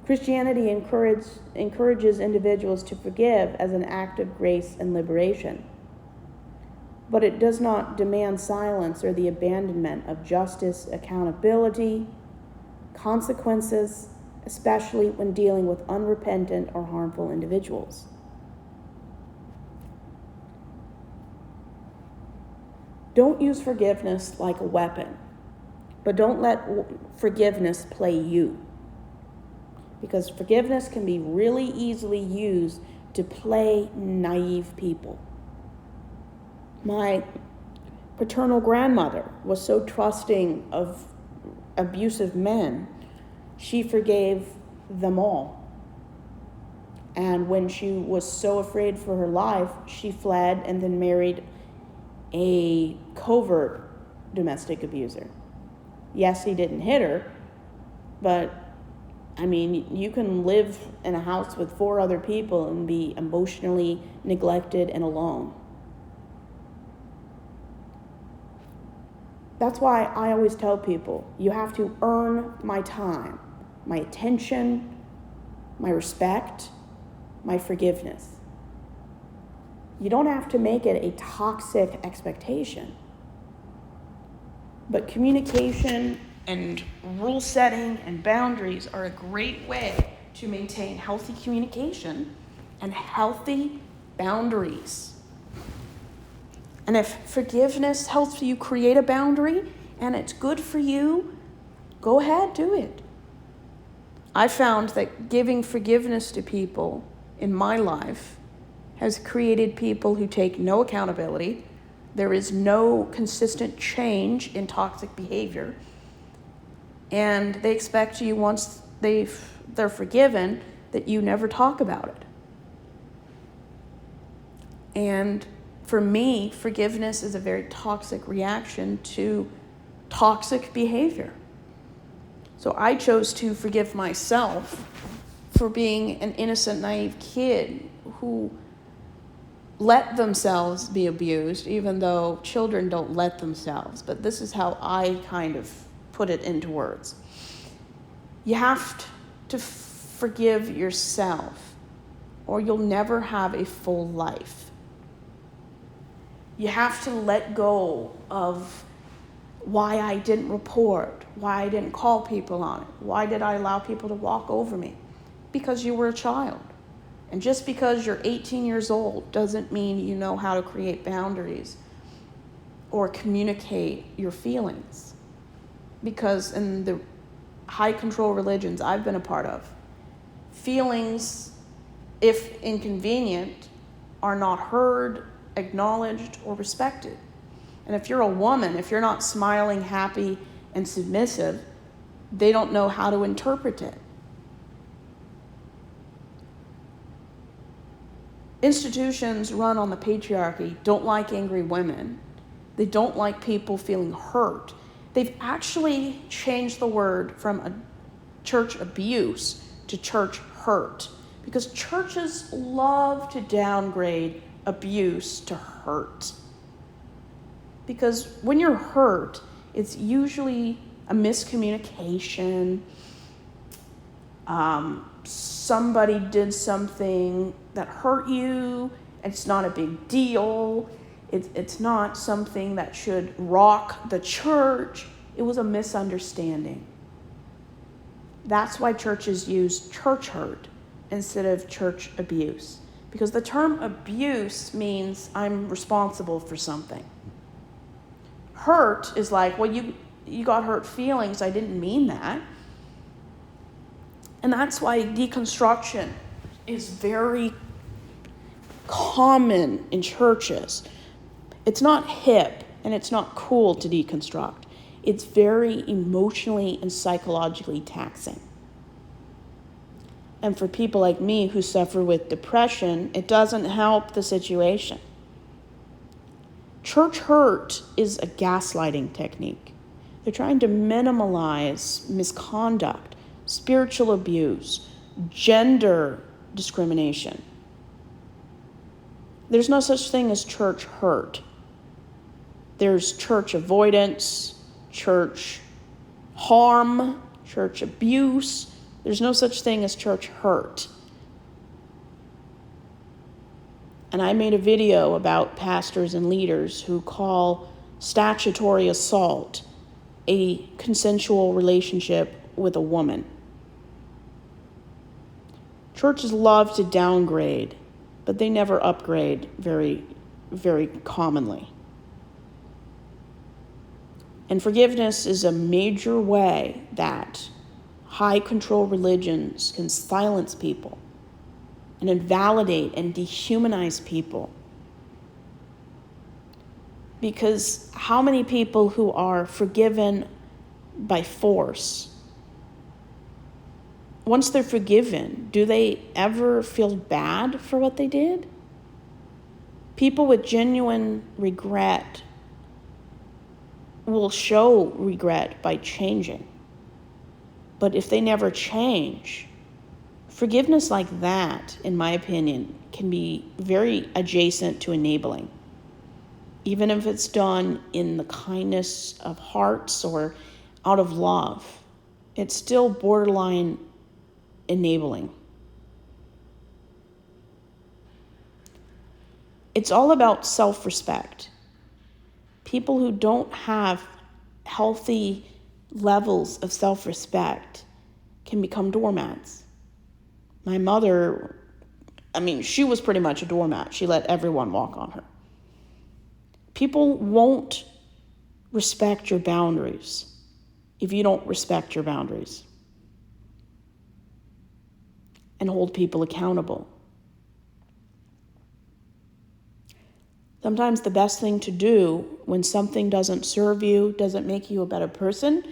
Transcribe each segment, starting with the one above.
Christianity encourages individuals to forgive as an act of grace and liberation. But it does not demand silence or the abandonment of justice, accountability, consequences, especially when dealing with unrepentant or harmful individuals. Don't use forgiveness like a weapon, but don't let forgiveness play you. Because forgiveness can be really easily used to play naive people. My paternal grandmother was so trusting of abusive men, she forgave them all. And when she was so afraid for her life, she fled and then married a covert domestic abuser. Yes, he didn't hit her, but I mean, you can live in a house with 4 other people and be emotionally neglected and alone. That's why I always tell people, you have to earn my time, my attention, my respect, my forgiveness. You don't have to make it a toxic expectation. But communication and rule setting and boundaries are a great way to maintain healthy communication and healthy boundaries. And if forgiveness helps you create a boundary and it's good for you, go ahead, do it. I found that giving forgiveness to people in my life has created people who take no accountability. There is no consistent change in toxic behavior. And they expect you, once they're forgiven, that you never talk about it. And for me, forgiveness is a very toxic reaction to toxic behavior. So I chose to forgive myself for being an innocent, naive kid who let themselves be abused, even though children don't let themselves. But this is how I kind of put it into words. You have to forgive yourself, or you'll never have a full life. You have to let go of why I didn't report, why I didn't call people on it, why did I allow people to walk over me? Because you were a child. And just because you're 18 years old doesn't mean you know how to create boundaries or communicate your feelings. Because in the high control religions I've been a part of, feelings, if inconvenient, are not heard, acknowledged, or respected. And if you're a woman, if you're not smiling, happy, and submissive, they don't know how to interpret it. Institutions run on the patriarchy don't like angry women. They don't like people feeling hurt. They've actually changed the word from a church abuse to church hurt, because churches love to downgrade abuse to hurt. Because when you're hurt, it's usually a miscommunication. Somebody did something that hurt you. It's not a big deal. It's not something that should rock the church. It was a misunderstanding. That's why churches use church hurt instead of church abuse. Because the term abuse means I'm responsible for something. Hurt is like, well, you got hurt feelings. I didn't mean that. And that's why deconstruction is very common in churches. It's not hip and it's not cool to deconstruct. It's very emotionally and psychologically taxing. And for people like me who suffer with depression, it doesn't help the situation. Church hurt is a gaslighting technique. They're trying to minimize misconduct, spiritual abuse, gender discrimination. There's no such thing as church hurt. There's church avoidance, church harm, church abuse. There's no such thing as church hurt. And I made a video about pastors and leaders who call statutory assault a consensual relationship with a woman. Churches love to downgrade, but they never upgrade very, very commonly. And forgiveness is a major way that high control religions can silence people and invalidate and dehumanize people. Because how many people who are forgiven by force, once they're forgiven, do they ever feel bad for what they did? People with genuine regret will show regret by changing. But if they never change, forgiveness like that, in my opinion, can be very adjacent to enabling. Even if it's done in the kindness of hearts or out of love, it's still borderline enabling. It's all about self-respect. People who don't have healthy levels of self-respect can become doormats. My mother, she was pretty much a doormat. She let everyone walk on her. People won't respect your boundaries if you don't respect your boundaries and hold people accountable. Sometimes the best thing to do when something doesn't serve you, doesn't make you a better person,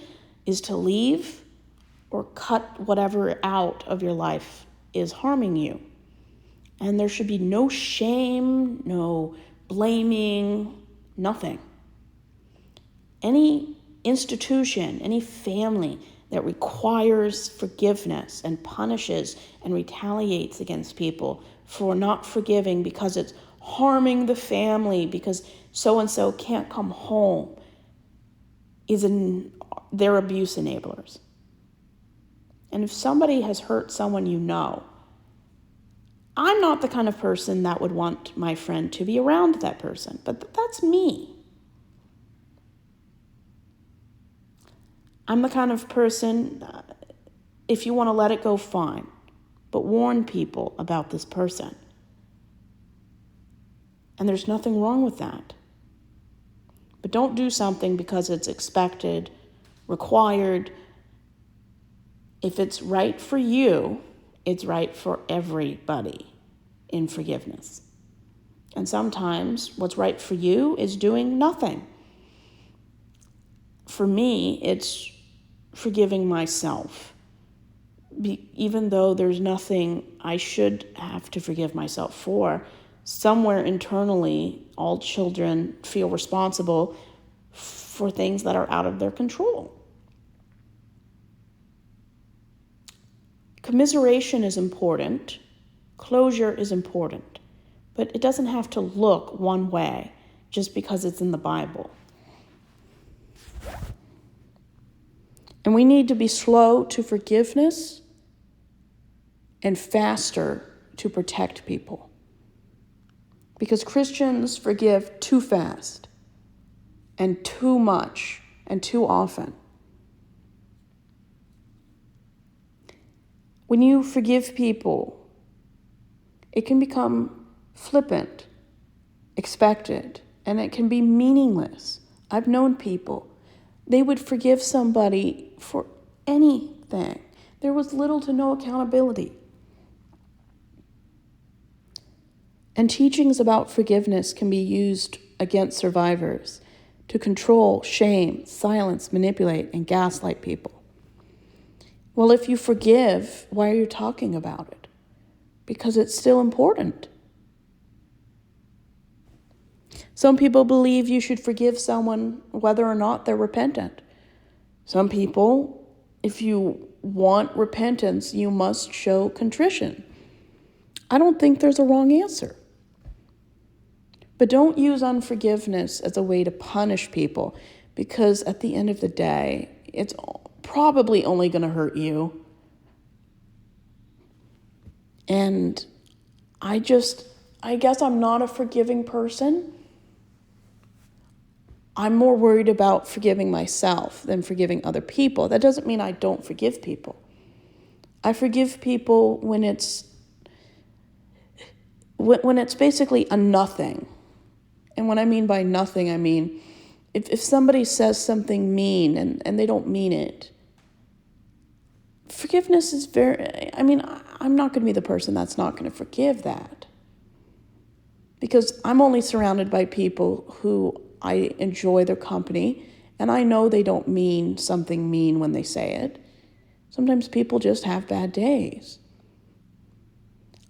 is to leave or cut whatever out of your life is harming you. And there should be no shame, no blaming, nothing. Any institution, any family that requires forgiveness and punishes and retaliates against people for not forgiving because it's harming the family, because so-and-so can't come home, they're abuse enablers. And if somebody has hurt someone you know, I'm not the kind of person that would want my friend to be around that person, but that's me. I'm the kind of person, if you want to let it go, fine, but warn people about this person. And there's nothing wrong with that. But don't do something because it's expected, required. If it's right for you, it's right for everybody in forgiveness. And sometimes what's right for you is doing nothing. For me, it's forgiving myself. Even though there's nothing I should have to forgive myself for, somewhere internally, all children feel responsible for things that are out of their control. Commiseration is important. Closure is important. But it doesn't have to look one way just because it's in the Bible. And we need to be slow to forgiveness and faster to protect people. Because Christians forgive too fast and too much and too often. When you forgive people, it can become flippant, expected, and it can be meaningless. I've known people, they would forgive somebody for anything. There was little to no accountability. And teachings about forgiveness can be used against survivors to control, shame, silence, manipulate, and gaslight people. Well, if you forgive, why are you talking about it? Because it's still important. Some people believe you should forgive someone whether or not they're repentant. Some people, if you want repentance, you must show contrition. I don't think there's a wrong answer. But don't use unforgiveness as a way to punish people, because at the end of the day, it's probably only going to hurt you. And I guess I'm not a forgiving person. I'm more worried about forgiving myself than forgiving other people. That doesn't mean I don't forgive people. I forgive people when it's basically a nothing. And what I mean by nothing, I mean if somebody says something mean and they don't mean it, forgiveness is I'm not going to be the person that's not going to forgive that. Because I'm only surrounded by people who I enjoy their company, and I know they don't mean something mean when they say it. Sometimes people just have bad days.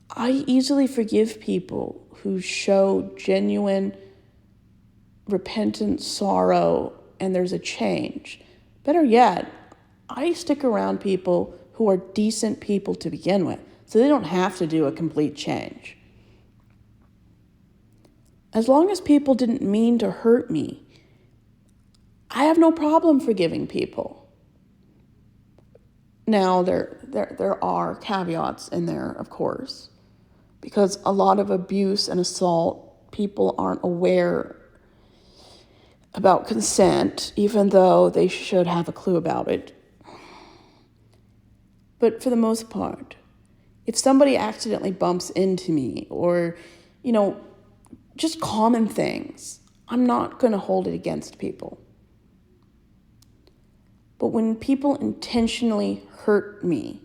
I easily forgive people who show genuine repentant sorrow and there's a change. Better yet, I stick around people who are decent people to begin with, so they don't have to do a complete change. As long as people didn't mean to hurt me, I have no problem forgiving people. Now, there are caveats in there, of course, because a lot of abuse and assault, people aren't aware about consent, even though they should have a clue about it. But for the most part, if somebody accidentally bumps into me or, just common things, I'm not going to hold it against people. But when people intentionally hurt me,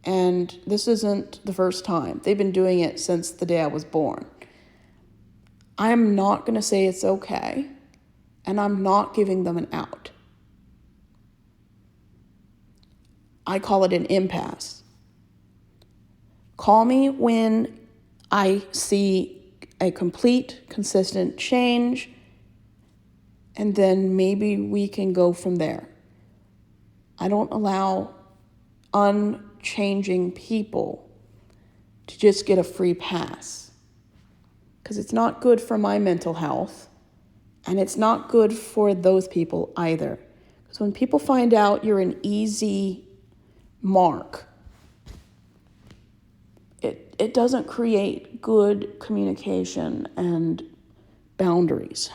and this isn't the first time, they've been doing it since the day I was born, I'm not going to say it's okay, and I'm not giving them an out. I call it an impasse. Call me when I see a complete, consistent change, and then maybe we can go from there. I don't allow unchanging people to just get a free pass, because it's not good for my mental health, and it's not good for those people either. Because when people find out you're an easy mark, it doesn't create good communication and boundaries.